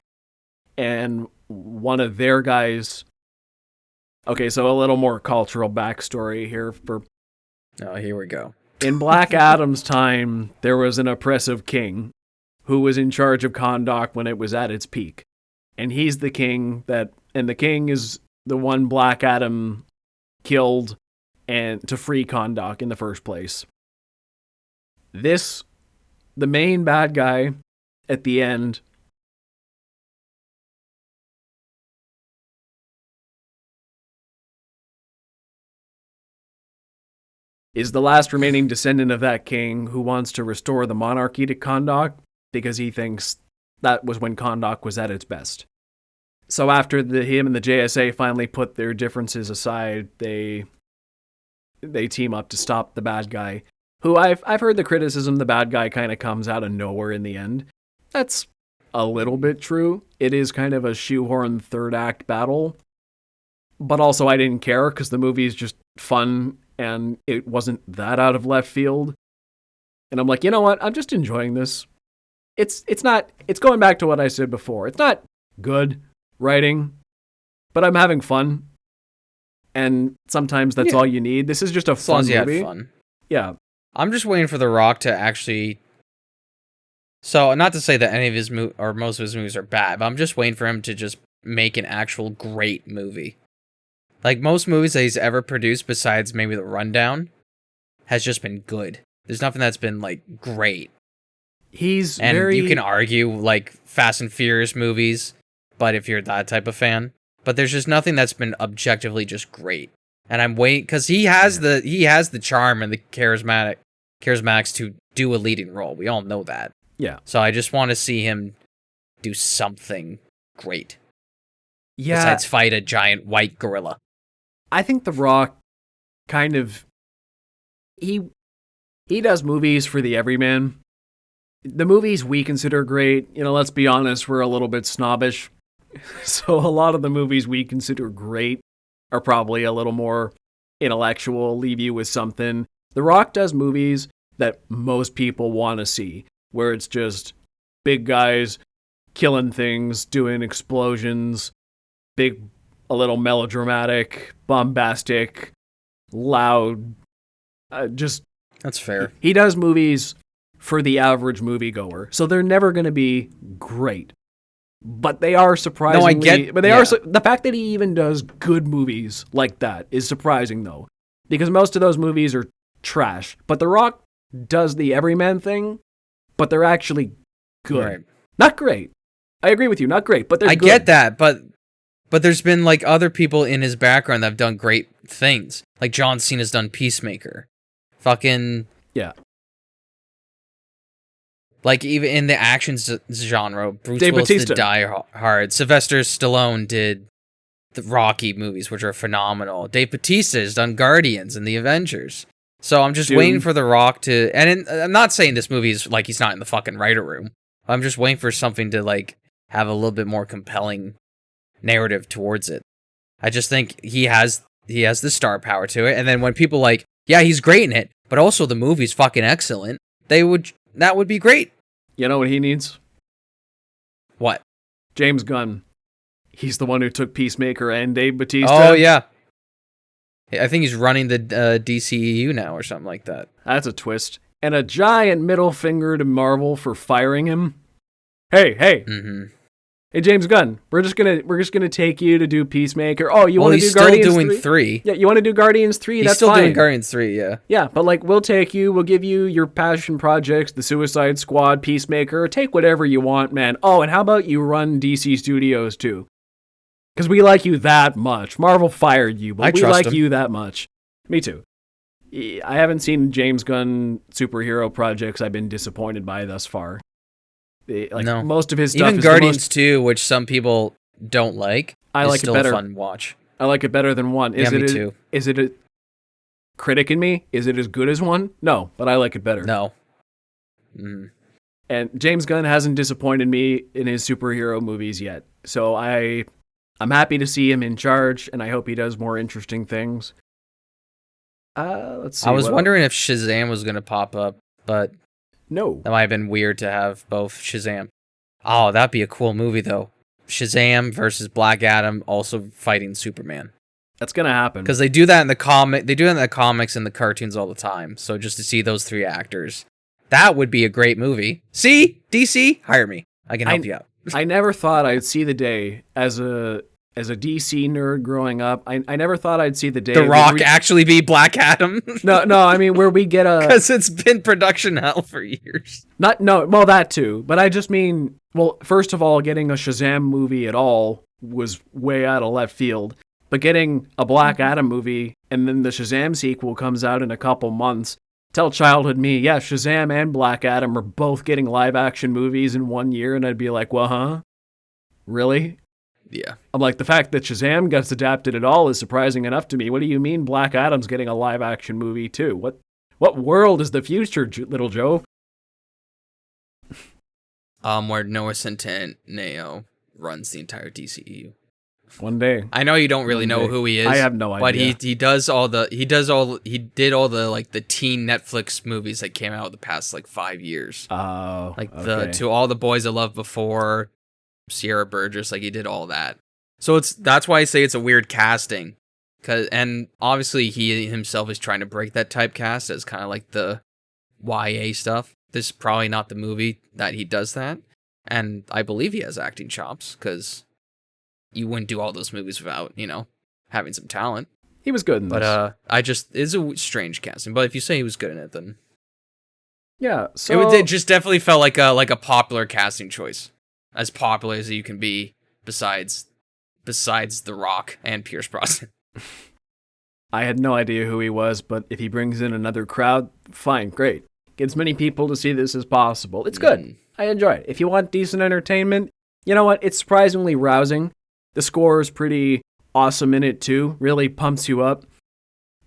and one of their guys. Okay, so a little more cultural backstory here for. Oh, here we go. In Black Adam's time, there was an oppressive king who was in charge of Kahndaq when it was at its peak. And he's the king and the king is the one Black Adam killed and to free Kahndaq in the first place. The main bad guy at the end is the last remaining descendant of that king who wants to restore the monarchy to Kahndaq because he thinks that was when Kahndaq was at its best. So after him and the JSA finally put their differences aside, they team up to stop the bad guy, who I've heard the criticism the bad guy kind of comes out of nowhere in the end. That's a little bit true. It is kind of a shoehorn third act battle. But also I didn't care because the movie is just fun and it wasn't that out of left field. And I'm like, you know what? I'm just enjoying this. It's going back to what I said before. It's not good writing, but I'm having fun. and sometimes that's all you need. This is just a as long fun as you movie. had fun. Yeah. I'm just waiting for The Rock to actually. So, not to say that any of his or most of his movies are bad, but I'm just waiting for him to just make an actual great movie. Like, most movies that he's ever produced, besides maybe The Rundown, has just been good. There's nothing that's been, like, great. You can argue, like, Fast and Furious movies, but if you're that type of fan. But there's just nothing that's been objectively just great. And I'm waiting, because he has the charm and the charismatics to do a leading role. We all know that. Yeah. So I just want to see him do something great. Yeah. Besides fight a giant white gorilla. I think The Rock kind of he does movies for the everyman. The movies we consider great, let's be honest, we're a little bit snobbish. So a lot of the movies we consider great are probably a little more intellectual, leave you with something. The Rock does movies that most people want to see, where it's just big guys killing things, doing explosions, a little melodramatic, bombastic, loud, That's fair. He does movies for the average moviegoer, so they're never going to be great. But they are surprisingly... No, I get... But the fact that he even does good movies like that is surprising, though. Because most of those movies are trash. But The Rock does the everyman thing, but they're actually good. Right. Not great. I agree with you, not great, but they're good. I get that, but there's been, like, other people in his background that have done great things. Like, John Cena's done Peacemaker. Fucking... Yeah. Like, even in the action genre, Bruce Willis did Die Hard. Sylvester Stallone did the Rocky movies, which are phenomenal. Dave Bautista has done Guardians and the Avengers. So I'm just waiting for The Rock to... And I'm not saying this movie is like he's not in the fucking writer room. I'm just waiting for something to, like, have a little bit more compelling narrative towards it. I just think he has the star power to it. And then when people like, yeah, he's great in it, but also the movie's fucking excellent, that would be great. You know what he needs? What? James Gunn. He's the one who took Peacemaker and Dave Bautista. Oh, yeah. I think he's running the DCEU now or something like that. That's a twist. And a giant middle finger to Marvel for firing him. Hey. Mm-hmm. Hey, James Gunn, we're just gonna take you to do Peacemaker. Oh, you want to do Guardians 3? He's still doing 3. Yeah, you want to do Guardians 3? That's fine. He's still doing Guardians 3, yeah. Yeah, but like we'll give you your passion projects, the Suicide Squad, Peacemaker, take whatever you want, man. Oh, and how about you run DC Studios too? Because we like you that much. Marvel fired you, but we like you that much. Me too. I haven't seen James Gunn superhero projects I've been disappointed by thus far. No. Most of his stuff even is Guardians 2, which some people don't like, I like still it better. A fun watch. I like it better than 1. Me too. Is it a critic in me? Is it as good as 1? No, but I like it better. No. And James Gunn hasn't disappointed me in his superhero movies yet. So I'm happy to see him in charge, and I hope he does more interesting things. Let's see. I was wondering if Shazam was going to pop up, but no. That might have been weird to have both Shazam. Oh, that'd be a cool movie, though. Shazam versus Black Adam also fighting Superman. That's going to happen. Because they do that in the comics and the cartoons all the time. So just to see those 3 actors, that would be a great movie. See? DC? Hire me. I can help you out. I never thought I'd see the day as a DC nerd growing up. I never thought I'd see the day. The Rock actually be Black Adam? No, I mean, where we get a... Because it's been production hell for years. Well, that too. But I just mean, well, first of all, getting a Shazam movie at all was way out of left field. But getting a Black Adam movie and then the Shazam sequel comes out in a couple months. Tell childhood me, yeah, Shazam and Black Adam are both getting live action movies in 1 year. And I'd be like, well, huh? Really? Yeah. I'm like, the fact that Shazam gets adapted at all is surprising enough to me. What do you mean Black Adam's getting a live action movie too? What world is the future, little Joe? Where Noah Centineo runs the entire DCEU. One day. I know you don't really know who he is. I have no idea. But he did all the like the teen Netflix movies that came out the past like 5 years. Oh. Like the To All the Boys I Loved Before, Sierra Burgess, like he did all that. So that's why I say it's a weird casting. And obviously he himself is trying to break that typecast as kind of like the YA stuff. This is probably not the movie that he does that. And I believe he has acting chops, because you wouldn't do all those movies without, having some talent. He was good in this. But it's a strange casting. But if you say he was good in it, then yeah, so it just definitely felt like a popular casting choice, as popular as you can be besides The Rock and Pierce Brosnan. I had no idea who he was, but if he brings in another crowd, fine, great. Get as many people to see this as possible. It's good. I enjoy it. If you want decent entertainment, you know what? It's surprisingly rousing. The score is pretty awesome in it too. Really pumps you up.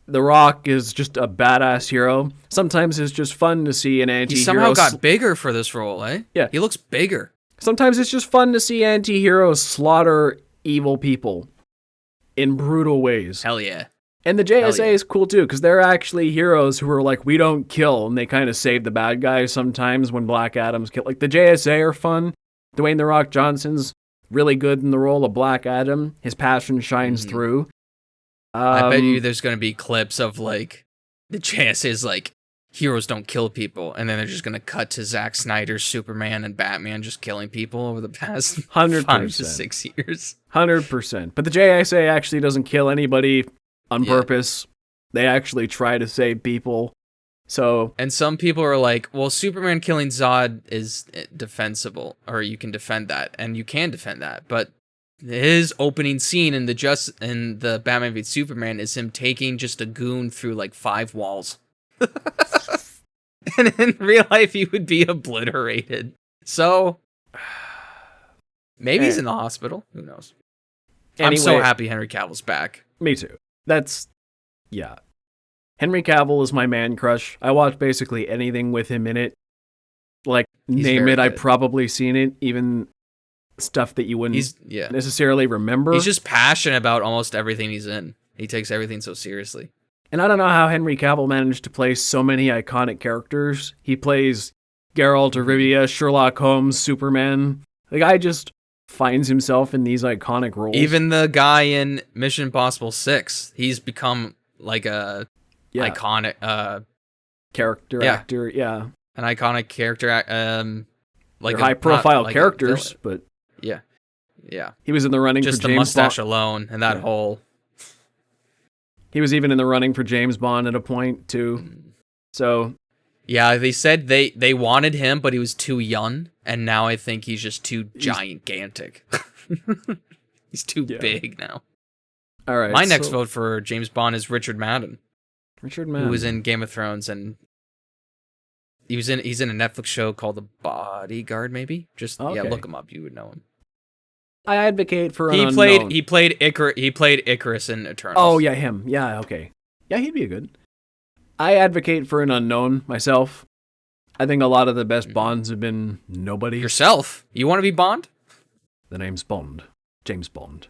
The Rock is just a badass hero. Sometimes it's just fun to see an anti-hero. He somehow got bigger for this role, eh? Yeah. He looks bigger. Sometimes it's just fun to see anti-heroes slaughter evil people in brutal ways. Hell yeah. And the JSA is cool too, because they're actually heroes who are like, we don't kill, and they kind of save the bad guys sometimes when Black Adam's killed. Like, the JSA are fun. Dwayne "The Rock" Johnson's really good in the role of Black Adam. His passion shines through. I bet you there's going to be clips of, like, the JSA's like, heroes don't kill people, and then they're just going to cut to Zack Snyder's Superman and Batman just killing people over the past 100%. 5 to 6 years. 100%. But the JSA actually doesn't kill anybody on purpose. They actually try to save people. So, and some people are like, well, Superman killing Zod is defensible, or you can defend that, and you can defend that. But his opening scene in the Batman v Superman is him taking just a goon through like 5 walls. And in real life, he would be obliterated. So maybe he's in the hospital. Who knows? Anyway, I'm so happy Henry Cavill's back. Me too. Henry Cavill is my man crush. I watch basically anything with him in it. Like, name it, I've probably seen it. Even stuff that you wouldn't necessarily remember. He's just passionate about almost everything he's in. He takes everything so seriously. And I don't know how Henry Cavill managed to play so many iconic characters. He plays Geralt of Rivia, Sherlock Holmes, Superman. The guy just finds himself in these iconic roles. Even the guy in Mission Impossible 6, he's become like a iconic character actor. Yeah, an iconic character. Like high profile characters, but yeah. He was in the running just for the James mustache Bond alone, and that whole. He was even in the running for James Bond at a point too. So. Yeah, they said they wanted him, but he was too young, and now I think he's just too gigantic. He's too big now. All right. My next vote for James Bond is Richard Madden. Richard Madden, who was in Game of Thrones, and he's in a Netflix show called The Bodyguard. Maybe look him up. You would know him. I advocate for He played Icarus in Eternals. Oh yeah, him. Yeah, okay. Yeah, he'd be good. I advocate for an unknown myself. I think a lot of the best Bonds have been nobody. Yourself? You want to be Bond? The name's Bond. James Bond.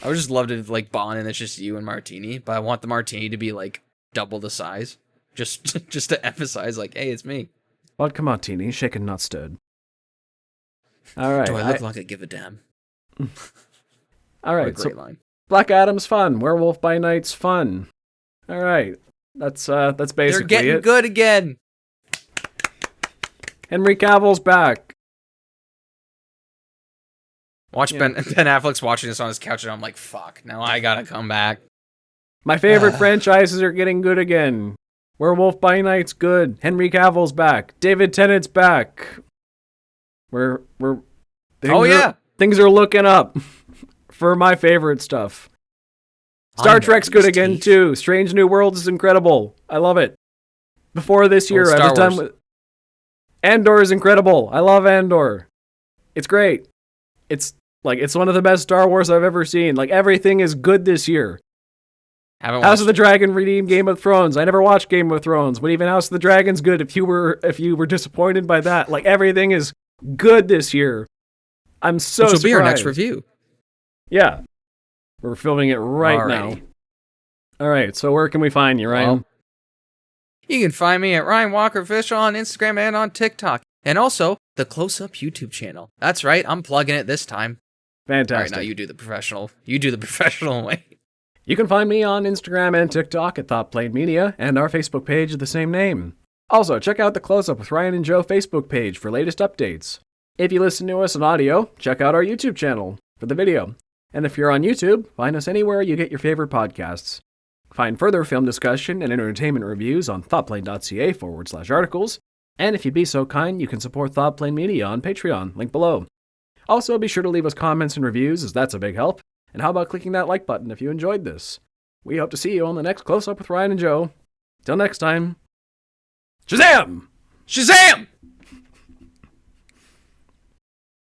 I would just love to like Bond and it's just you and Martini, but I want the Martini to be like double the size. Just to emphasize like, hey, it's me. Vodka Martini, shaken not stirred. All right. Do I look like I give a damn? All right. What a great line. Black Adam's fun. Werewolf by Night's fun. All right. That's basically They're getting it. good again. Henry Cavill's back. Ben Affleck's watching this on his couch, and I'm like, fuck, now I gotta come back. My favorite franchises are getting good again. Werewolf by Night's good. Henry Cavill's back. David Tennant's back. Things are looking up for my favorite stuff. Star Trek's good again too. Strange New Worlds is incredible. I love it. Before this year, I was done with Andor is incredible. I love Andor. It's great. It's one of the best Star Wars I've ever seen. Like, everything is good this year. House of the Dragon redeemed Game of Thrones. I never watched Game of Thrones, but even House of the Dragon's good if you were disappointed by that. Like, everything is good this year. I'm so surprised. Which will be our next review. Yeah. We're filming it right now. All right, so where can we find you, Ryan? Well, you can find me at Ryan Walker Official on Instagram and on TikTok. And also, the Close Up YouTube channel. That's right, I'm plugging it this time. Fantastic. All right, now you do the professional way. You can find me on Instagram and TikTok at ThoughtPlane Media and our Facebook page of the same name. Also, check out the Close Up with Ryan and Joe Facebook page for latest updates. If you listen to us on audio, check out our YouTube channel for the video. And if you're on YouTube, find us anywhere you get your favorite podcasts. Find further film discussion and entertainment reviews on thoughtplane.ca/articles. And if you'd be so kind, you can support ThoughtPlane Media on Patreon, link below. Also, be sure to leave us comments and reviews, as that's a big help. And how about clicking that like button if you enjoyed this? We hope to see you on the next Close Up with Ryan and Joe. Till next time, Shazam! Shazam!